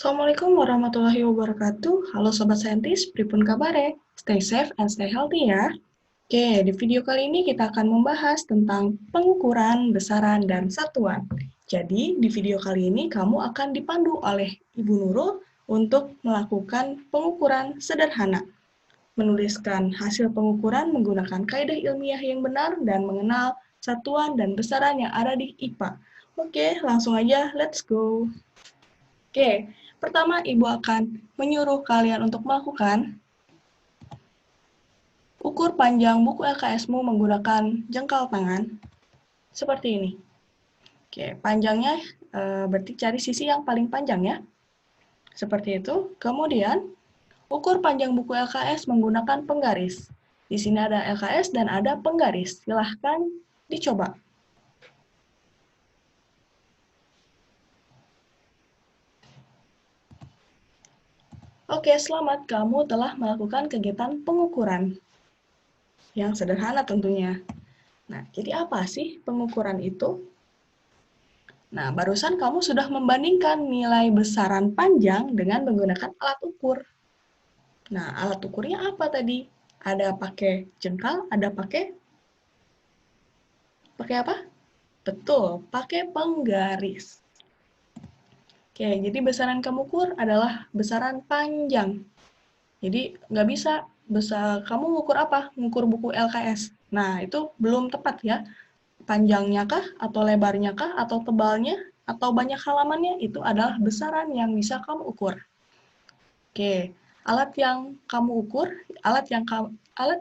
Assalamualaikum warahmatullahi wabarakatuh. Halo Sobat Saintis, pripun kabare? Stay safe and stay healthy ya. Oke, di video kali ini kita akan membahas tentang pengukuran, besaran, dan satuan. Jadi, di video kali ini kamu akan dipandu oleh Ibu Nurul untuk melakukan pengukuran sederhana. Menuliskan hasil pengukuran menggunakan kaidah ilmiah yang benar dan mengenal satuan dan besaran yang ada di IPA. Oke, langsung aja, let's go. Oke, pertama Ibu akan menyuruh kalian untuk melakukan ukur panjang buku LKS-mu menggunakan jengkal tangan seperti ini. Oke, panjangnya berarti cari sisi yang paling panjang ya. Seperti itu. Kemudian, ukur panjang buku LKS menggunakan penggaris. Di sini ada LKS dan ada penggaris. Silahkan dicoba. Oke, selamat. Kamu telah melakukan kegiatan pengukuran. Yang sederhana tentunya. Nah, jadi apa sih pengukuran itu? Nah, barusan kamu sudah membandingkan nilai besaran panjang dengan menggunakan alat ukur. Nah, alat ukurnya apa tadi? Ada pakai jengkal, ada pakai apa? Betul, pakai penggaris. Oke, jadi besaran kamu ukur adalah besaran panjang. Jadi, nggak bisa kamu ngukur apa? Ngukur buku LKS. Nah, itu belum tepat ya. Panjangnya kah, atau lebarnya kah, atau tebalnya, atau banyak halamannya, itu adalah besaran yang bisa kamu ukur. Oke, alat yang kamu ukur, alat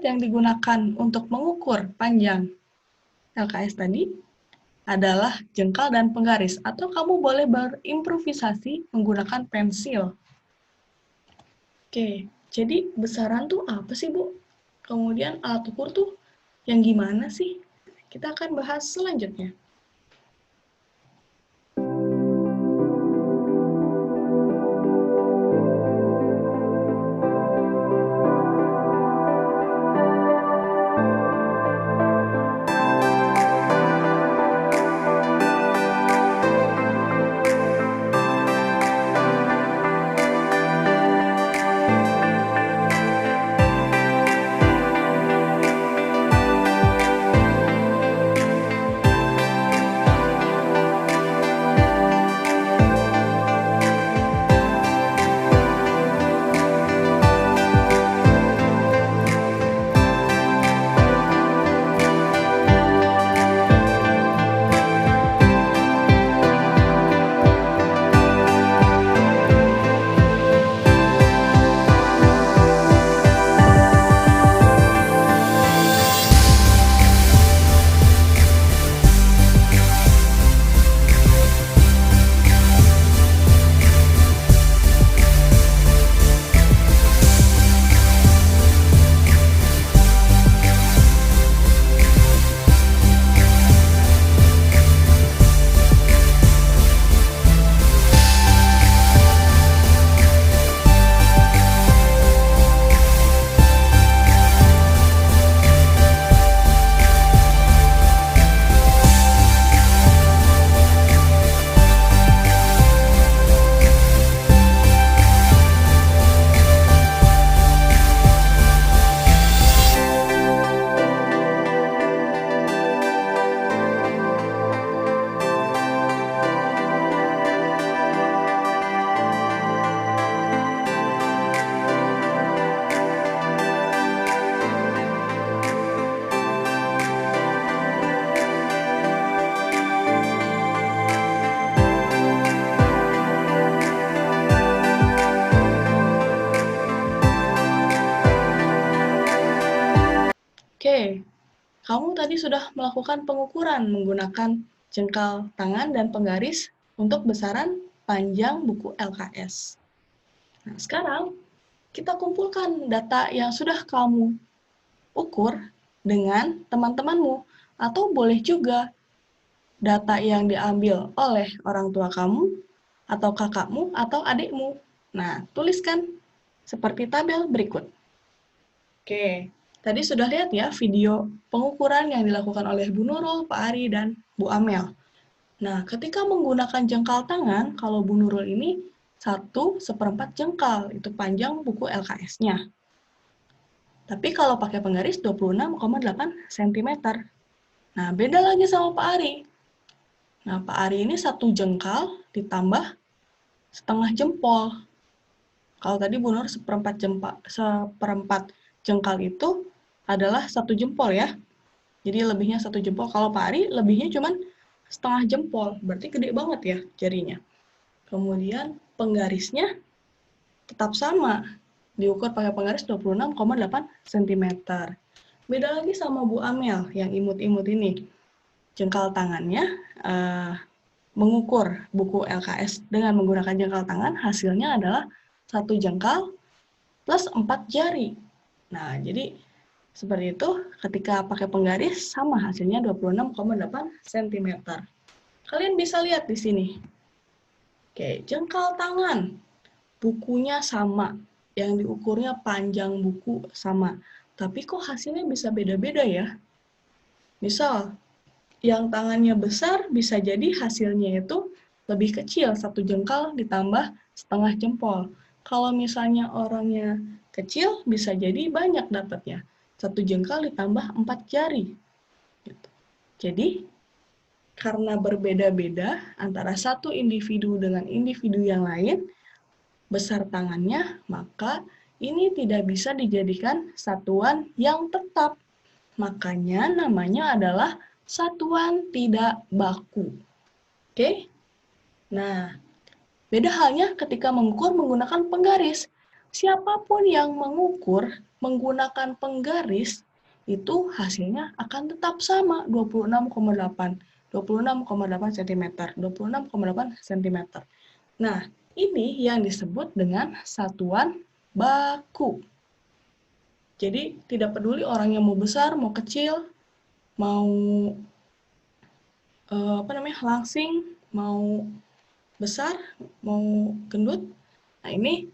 yang digunakan untuk mengukur panjang LKS tadi adalah jengkal dan penggaris, atau kamu boleh berimprovisasi menggunakan pensil. Oke, jadi besaran tuh apa sih, Bu? Kemudian alat ukur tuh yang gimana sih? Kita akan bahas selanjutnya. Oke, kamu tadi sudah melakukan pengukuran menggunakan jengkal tangan dan penggaris untuk besaran panjang buku LKS. Nah, sekarang kita kumpulkan data yang sudah kamu ukur dengan teman-temanmu, atau boleh juga data yang diambil oleh orang tua kamu, atau kakakmu, atau adikmu. Nah, tuliskan seperti tabel berikut. Oke, tadi sudah lihat ya video pengukuran yang dilakukan oleh Bu Nurul, Pak Ari, dan Bu Amel. Nah, ketika menggunakan jengkal tangan, kalau Bu Nurul ini 1/4 jengkal, itu panjang buku LKS-nya. Tapi kalau pakai penggaris 26,8 cm. Nah, beda lagi sama Pak Ari. Nah, Pak Ari ini 1 jengkal ditambah setengah jempol. Kalau tadi Bu Nur seperempat jengkal itu adalah 1 jempol ya. Jadi lebihnya 1 jempol. Kalau Pak Ari lebihnya cuma setengah jempol. Berarti gede banget ya jarinya. Kemudian penggarisnya tetap sama. Diukur pakai penggaris 26,8 cm. Beda lagi sama Bu Amel yang imut-imut ini. Jengkal tangannya mengukur buku LKS dengan menggunakan jengkal tangan, hasilnya adalah 1 jengkal plus 4 jari. Nah, jadi seperti itu ketika pakai penggaris sama hasilnya 26,8 cm. Kalian bisa lihat di sini. Oke, jengkal tangan. Bukunya sama, yang diukurnya panjang buku sama. Tapi kok hasilnya bisa beda-beda ya? Misal, yang tangannya besar bisa jadi hasilnya itu lebih kecil, 1 jengkal ditambah setengah jempol. Kalau misalnya orangnya kecil, bisa jadi banyak dapatnya. 1 jengkal ditambah 4 jari. Jadi, karena berbeda-beda antara satu individu dengan individu yang lain, besar tangannya, maka ini tidak bisa dijadikan satuan yang tetap. Makanya namanya adalah satuan tidak baku. Oke? Nah, beda halnya ketika mengukur menggunakan penggaris. Siapapun yang mengukur menggunakan penggaris, itu hasilnya akan tetap sama, 26,8 cm, 26,8 cm. Nah, ini yang disebut dengan satuan baku. Jadi, tidak peduli orangnya mau besar, mau kecil, mau langsing, mau besar, mau gendut. Nah, ini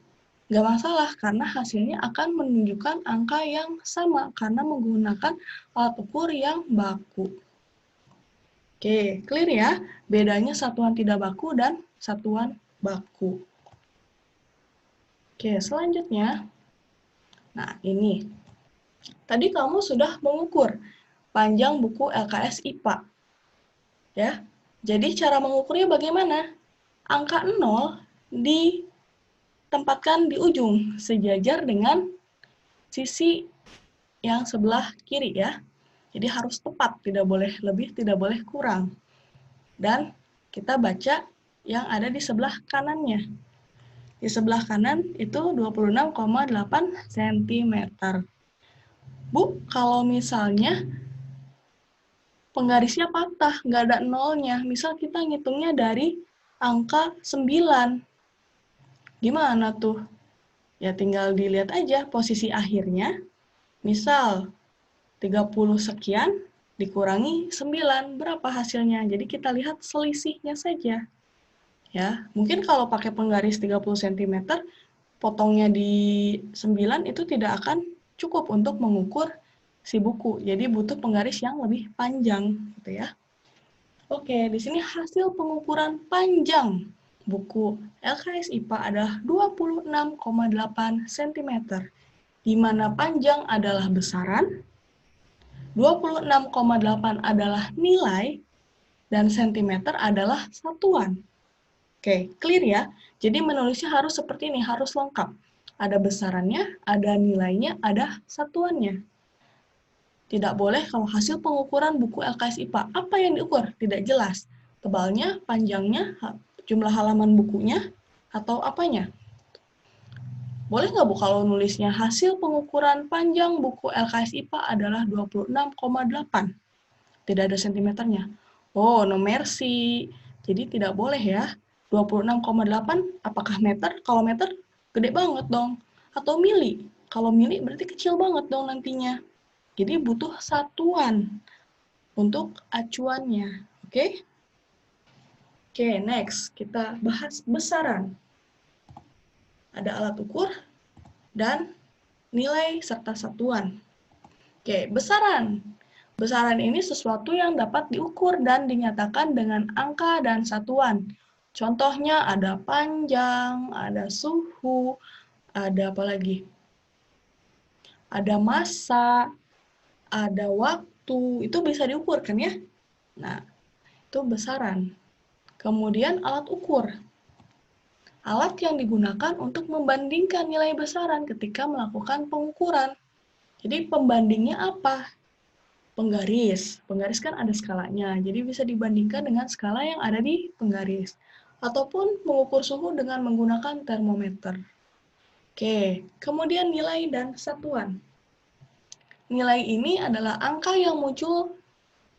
nggak masalah karena hasilnya akan menunjukkan angka yang sama karena menggunakan alat ukur yang baku. Oke, clear ya? Bedanya satuan tidak baku dan satuan baku. Oke, selanjutnya. Nah, ini. Tadi kamu sudah mengukur panjang buku LKS IPA. Ya. Jadi cara mengukurnya bagaimana? Angka 0 ditempatkan di ujung sejajar dengan sisi yang sebelah kiri ya. Jadi harus tepat, tidak boleh lebih, tidak boleh kurang. Dan kita baca yang ada di sebelah kanannya. Di sebelah kanan itu 26,8 cm. Bu, kalau misalnya penggarisnya patah, nggak ada nolnya, misal kita ngitungnya dari angka 9. Gimana tuh? Ya tinggal dilihat aja posisi akhirnya. Misal 30 sekian dikurangi 9, berapa hasilnya? Jadi kita lihat selisihnya saja. Ya, mungkin kalau pakai penggaris 30 cm, potongnya di 9 itu tidak akan cukup untuk mengukur si buku. Jadi butuh penggaris yang lebih panjang, gitu ya. Oke, di sini hasil pengukuran panjang buku LKS IPA adalah 26,8 cm, di mana panjang adalah besaran, 26,8 adalah nilai, dan cm adalah satuan. Oke, clear ya? Jadi menulisnya harus seperti ini, harus lengkap. Ada besarannya, ada nilainya, ada satuannya. Tidak boleh kalau hasil pengukuran buku LKS IPA. Apa yang diukur? Tidak jelas. Tebalnya, panjangnya, jumlah halaman bukunya, atau apanya? Boleh nggak Bu kalau nulisnya hasil pengukuran panjang buku LKS IPA adalah 26,8? Tidak ada sentimeternya. Oh, no mercy. Jadi tidak boleh ya. 26,8 apakah meter? Kalau meter gede banget dong. Atau mili? Kalau mili berarti kecil banget dong nantinya. Jadi butuh satuan untuk acuannya. Oke? Oke, next. Kita bahas besaran. Ada alat ukur dan nilai serta satuan. Oke, besaran. Besaran ini sesuatu yang dapat diukur dan dinyatakan dengan angka dan satuan. Contohnya ada panjang, ada suhu, ada apa lagi? Ada massa, ada waktu, itu bisa diukur kan ya? Nah, itu besaran. Kemudian alat ukur. Alat yang digunakan untuk membandingkan nilai besaran ketika melakukan pengukuran. Jadi pembandingnya apa? Penggaris. Penggaris kan ada skalanya, jadi bisa dibandingkan dengan skala yang ada di penggaris. Ataupun mengukur suhu dengan menggunakan termometer. Oke, kemudian nilai dan satuan. Nilai ini adalah angka yang muncul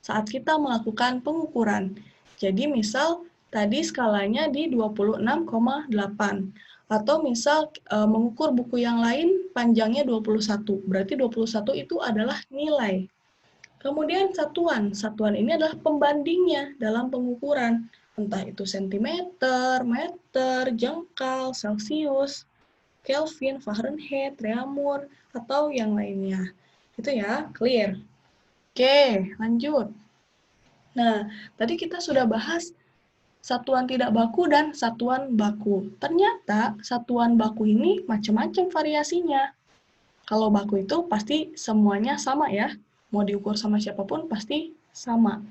saat kita melakukan pengukuran. Jadi misal tadi skalanya di 26,8. Atau misal mengukur buku yang lain panjangnya 21. Berarti 21 itu adalah nilai. Kemudian satuan. Satuan ini adalah pembandingnya dalam pengukuran. Entah itu sentimeter, meter, jengkal, celcius, Kelvin, Fahrenheit, Reaumur, atau yang lainnya. Itu ya, clear. Oke, lanjut. Nah, tadi kita sudah bahas satuan tidak baku dan satuan baku. Ternyata satuan baku ini macam-macam variasinya. Kalau baku itu pasti semuanya sama ya. Mau diukur sama siapapun pasti sama.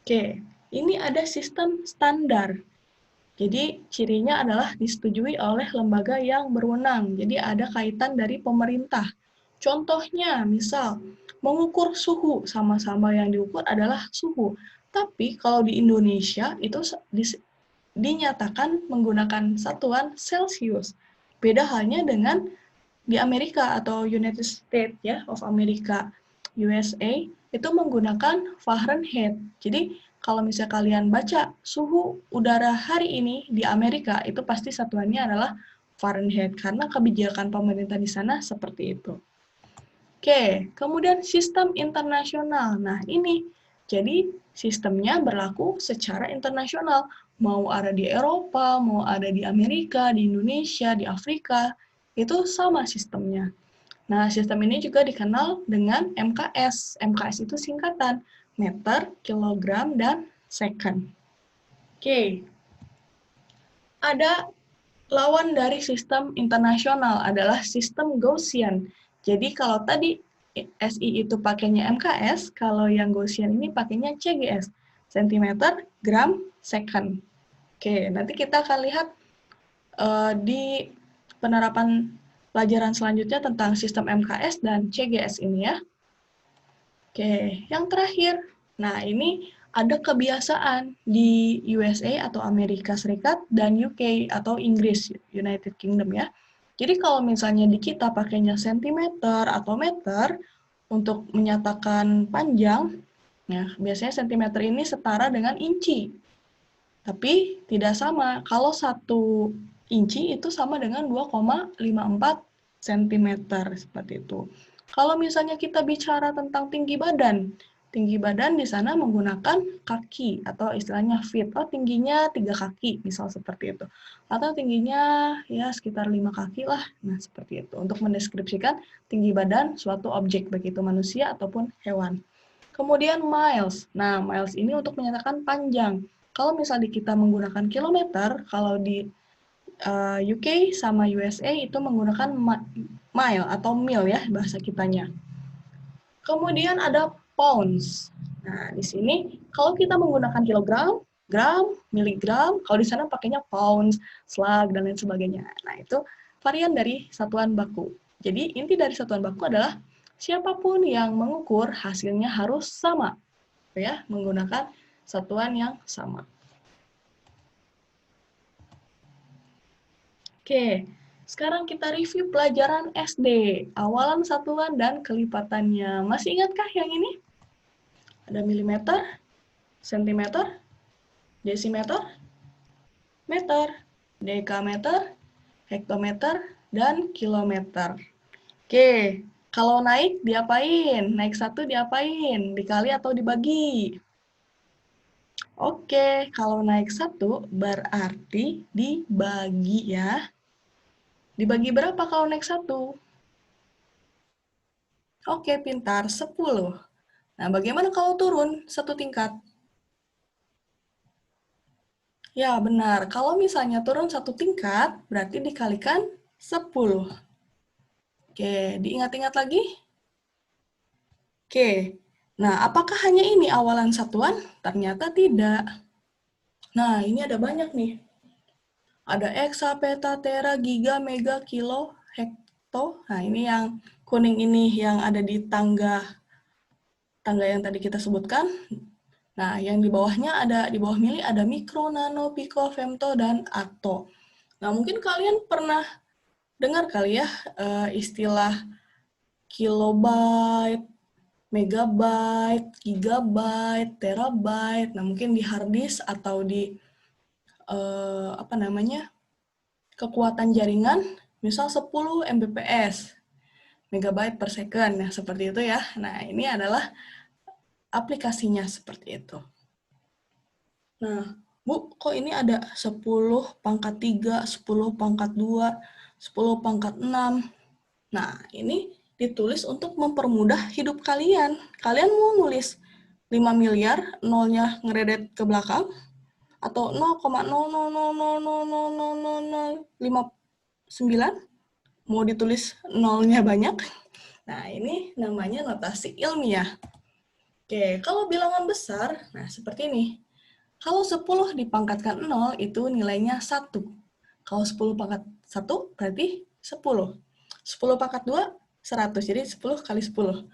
Oke, ini ada sistem standar. Jadi cirinya adalah disetujui oleh lembaga yang berwenang. Jadi ada kaitan dari pemerintah. Contohnya, misal mengukur suhu, sama-sama yang diukur adalah suhu. Tapi kalau di Indonesia itu dinyatakan menggunakan satuan Celcius. Beda halnya dengan di Amerika atau United States ya of America, USA, itu menggunakan Fahrenheit. Jadi kalau misalnya kalian baca suhu udara hari ini di Amerika, itu pasti satuannya adalah Fahrenheit, karena kebijakan pemerintah di sana seperti itu. Oke, kemudian sistem internasional. Nah, ini jadi sistemnya berlaku secara internasional. Mau ada di Eropa, mau ada di Amerika, di Indonesia, di Afrika, itu sama sistemnya. Nah, sistem ini juga dikenal dengan MKS. MKS itu singkatan meter, kilogram, dan second. Oke. Ada lawan dari sistem internasional adalah sistem Gaussian. Jadi kalau tadi SI itu pakainya MKS, kalau yang Gaussian ini pakainya CGS, centimeter, gram, second. Oke, nanti kita akan lihat di penerapan pelajaran selanjutnya tentang sistem MKS dan CGS ini ya. Oke, yang terakhir. Nah, ini ada kebiasaan di USA atau Amerika Serikat dan UK atau Inggris, United Kingdom ya. Jadi kalau misalnya di kita pakainya sentimeter atau meter untuk menyatakan panjang, ya biasanya sentimeter ini setara dengan inci. Tapi tidak sama, kalau 1 inci itu sama dengan 2,54 cm, seperti itu. Kalau misalnya kita bicara tentang tinggi badan di sana menggunakan kaki atau istilahnya feet. Oh, tingginya 3 kaki, misal seperti itu. Atau tingginya ya sekitar 5 kaki lah, nah seperti itu. Untuk mendeskripsikan tinggi badan suatu objek, baik itu manusia ataupun hewan. Kemudian miles. Nah, miles ini untuk menyatakan panjang. Kalau misalnya kita menggunakan kilometer, kalau di UK sama USA itu menggunakan mile atau mil ya bahasa kitanya. Kemudian ada pounds. Nah, di sini kalau kita menggunakan kilogram, gram, miligram, kalau di sana pakainya pounds, slag, dan lain sebagainya. Nah, itu varian dari satuan baku. Jadi, inti dari satuan baku adalah siapapun yang mengukur hasilnya harus sama, ya, menggunakan satuan yang sama. Oke, sekarang kita review pelajaran SD, awalan satuan dan kelipatannya. Masih ingatkah yang ini? Ada milimeter, sentimeter, desimeter, meter, dekameter, hektometer, dan kilometer. Oke, kalau naik diapain? Naik 1 diapain? Dikali atau dibagi? Oke, kalau naik 1 berarti dibagi ya. Dibagi berapa kalau naik 1? Oke, pintar, 10. Nah, bagaimana kalau turun 1 tingkat? Ya, benar. Kalau misalnya turun satu tingkat, berarti dikalikan 10. Oke, diingat-ingat lagi? Oke, nah apakah hanya ini awalan satuan? Ternyata tidak. Nah, ini ada banyak nih. Ada eksa, peta, tera, giga, mega, kilo, hekto. Nah, ini yang kuning ini yang ada di tangga yang tadi kita sebutkan. Nah, yang di bawahnya ada, di bawah mili ada mikro, nano, piko, femto, dan atto. Nah, mungkin kalian pernah dengar kali ya istilah kilobyte, megabyte, gigabyte, terabyte. Nah, mungkin di hard disk atau di kekuatan jaringan, misal 10 Mbps, megabyte per second. Nah, seperti itu ya. Nah, ini adalah aplikasinya seperti itu. Nah, Bu, kok ini ada 10 pangkat 3, 10 pangkat 2, 10 pangkat 6. Nah, ini ditulis untuk mempermudah hidup kalian. Kalian mau nulis 5 miliar, nolnya ngeredet ke belakang, atau 0,000000059, mau ditulis nolnya banyak. Nah, ini namanya notasi ilmiah. Oke, kalau bilangan besar, nah seperti ini. Kalau 10 dipangkatkan 0, itu nilainya 1. Kalau 10 pangkat 1, berarti 10. 10 pangkat 2, 100. Jadi 10 kali 10.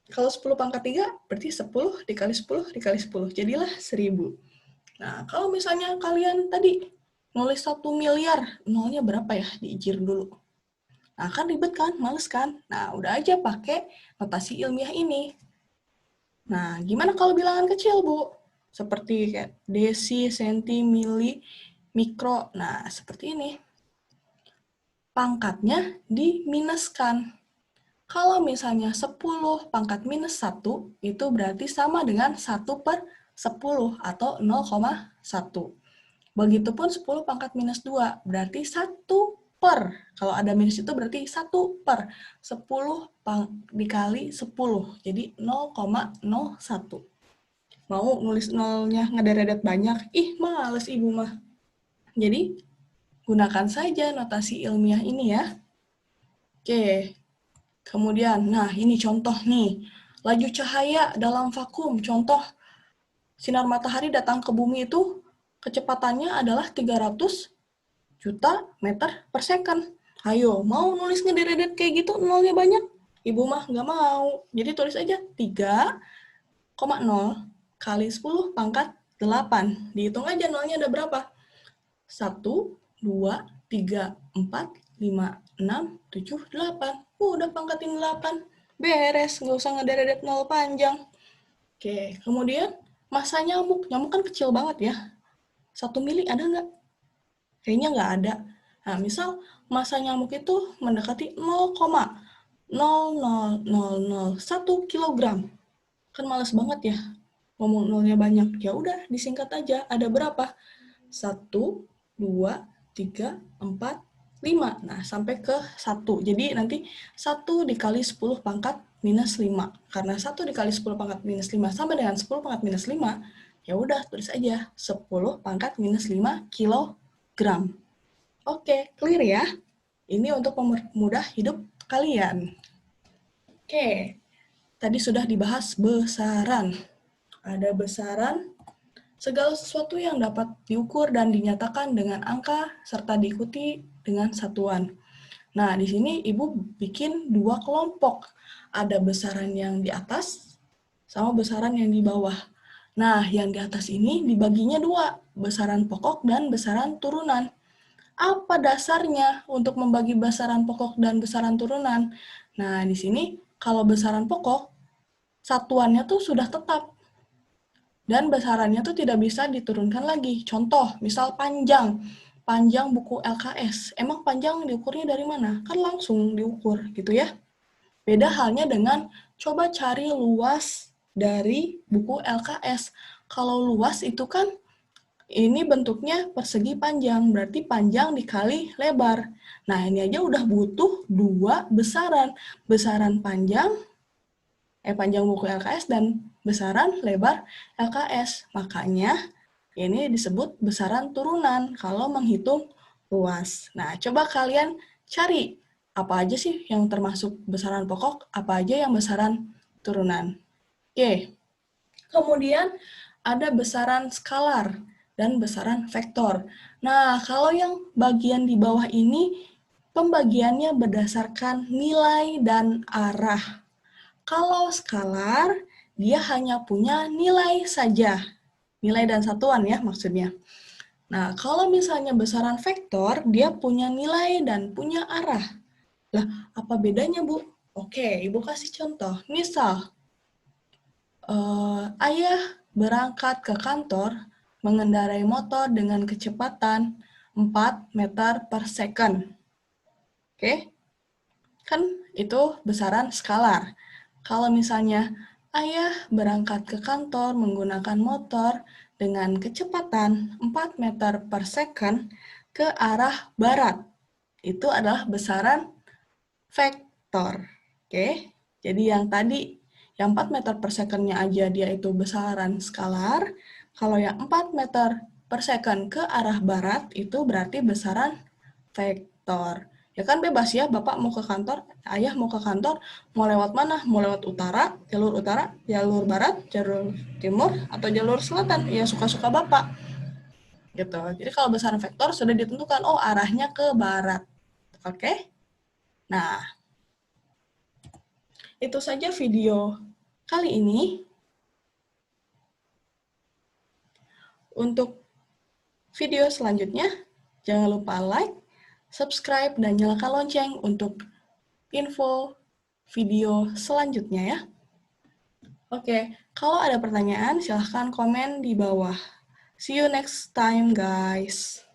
Kalau 10 pangkat 3, berarti 10 dikali 10 dikali 10. Jadilah 1000. Nah, kalau misalnya kalian tadi nulis 1 miliar, nolnya berapa ya? Diijir dulu. Nah, kan ribet kan? Males kan? Nah, udah aja pakai notasi ilmiah ini. Nah, gimana kalau bilangan kecil, Bu? Seperti kayak desi, senti, mili, mikro. Nah, seperti ini. Pangkatnya diminuskan. Kalau misalnya 10 pangkat minus 1, itu berarti sama dengan 1/10 atau 0,1. Begitupun 10 pangkat minus 2, berarti 1 per. Kalau ada minus itu berarti 1 per 10 dikali 10. Jadi 0,01. Mau nulis nolnya ngederet banyak? Ih, males Ibu mah. Jadi, gunakan saja notasi ilmiah ini ya. Oke, kemudian, nah ini contoh nih. Laju cahaya dalam vakum. Contoh, sinar matahari datang ke bumi itu kecepatannya adalah 300 juta meter per second. Ayo, mau nulis ngederet kayak gitu, nolnya banyak? Ibu mah nggak mau. Jadi tulis aja 3,0 kali 10 pangkat 8. Dihitung aja nolnya ada berapa. 1, 2, 3, 4, 5, 6, 7, 8. Udah pangkatin 8. Beres, nggak usah ngederet nol panjang. Oke, kemudian massa nyamuk. Nyamuk kan kecil banget ya. 1 mili ada nggak? Kayaknya nggak ada. Nah, misal massa nyamuk itu mendekati 0,00001 kilogram. Kan males banget ya ngomong nolnya banyak. Ya udah, disingkat aja. Ada berapa? 1, 2, 3, 4, 5. Nah, sampai ke 1. Jadi nanti 1 dikali 10 pangkat minus 5. Karena 1 dikali 10 pangkat minus 5 sama dengan 10 pangkat minus 5, ya udah tulis aja 10 pangkat minus 5 kilogram. Oke, clear ya? Ini untuk mempermudah hidup kalian. Oke, tadi sudah dibahas besaran. Ada besaran segala sesuatu yang dapat diukur dan dinyatakan dengan angka serta diikuti dengan satuan. Nah, di sini Ibu bikin 2 kelompok. Ada besaran yang di atas sama besaran yang di bawah. Nah, yang di atas ini dibaginya 2, besaran pokok dan besaran turunan. Apa dasarnya untuk membagi besaran pokok dan besaran turunan? Nah, di sini kalau besaran pokok, satuannya tuh sudah tetap. Dan besarannya tuh tidak bisa diturunkan lagi. Contoh, misal panjang. Panjang buku LKS. Emang panjang diukurnya dari mana? Kan langsung diukur gitu ya. Beda halnya dengan coba cari luas dari buku LKS. Kalau luas itu kan ini bentuknya persegi panjang, berarti panjang dikali lebar. Nah, ini aja udah butuh 2 besaran. Besaran panjang buku LKS dan besaran lebar LKS. Makanya Ini disebut besaran turunan kalau menghitung ruas. Nah, coba kalian cari apa aja sih yang termasuk besaran pokok, apa aja yang besaran turunan. Oke, kemudian ada besaran skalar dan besaran vektor. Nah, kalau yang bagian di bawah ini, pembagiannya berdasarkan nilai dan arah. Kalau skalar, dia hanya punya nilai saja. Nilai dan satuan ya maksudnya. Nah, kalau misalnya besaran vektor, dia punya nilai dan punya arah. Lah, apa bedanya, Bu? Oke, Ibu kasih contoh. Misal, ayah berangkat ke kantor mengendarai motor dengan kecepatan 4 meter per second. Oke, kan itu besaran skalar. Kalau misalnya ayah berangkat ke kantor menggunakan motor dengan kecepatan 4 meter per second ke arah barat, itu adalah besaran vektor. Oke, jadi yang tadi, yang 4 meter per second-nya aja dia itu besaran skalar, kalau yang 4 meter per second ke arah barat, itu berarti besaran vektor. Ya kan bebas ya, Bapak mau ke kantor, Ayah mau ke kantor, mau lewat mana? Mau lewat utara, jalur barat, jalur timur, atau jalur selatan? Ya suka-suka Bapak. Gitu. Jadi kalau besaran vektor sudah ditentukan, oh arahnya ke barat. Oke? Nah, itu saja video kali ini. Untuk video selanjutnya, jangan lupa like, subscribe, dan nyalakan lonceng untuk info video selanjutnya ya. Oke, kalau ada pertanyaan silahkan komen di bawah. See you next time guys.